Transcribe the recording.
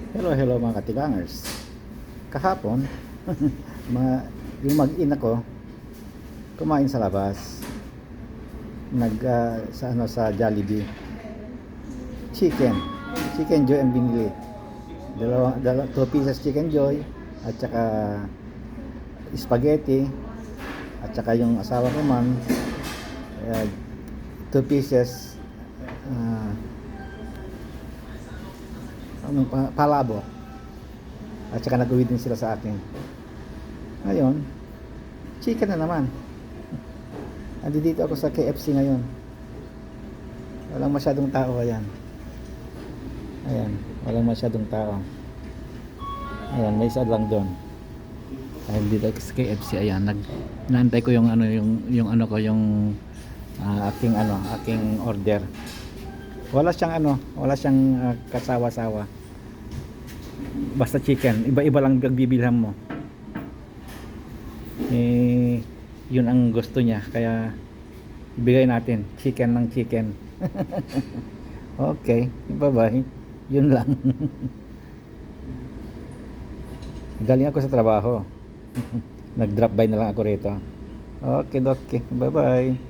Hello, hello mga katigangers. Kahapon, mga, yung mag-ina ko, kumain sa labas. Sa Jollibee. Chicken. Chicken Joy ang binili. Two pieces Chicken Joy, at saka spaghetti, at saka yung asawa ko man, two pieces palabok. At saka nag-uwi din sila sa akin. Ngayon, chicken na naman. Andito ako sa KFC ngayon. Walang masyadong tao. Ayan, walang masyadong tao. Ayan, may isa lang doon. Dahil dito sa KFC, ayan, naantay ko yung aking order. Wala siyang kasawa-sawa. Basta chicken, iba-iba lang pagbibilhan mo. Yun ang gusto niya, kaya ibigay natin chicken ng chicken. Okay, bye-bye. Yun lang. Galing ako sa trabaho. Nag-drop by na lang ako rito. Okay, bye-bye.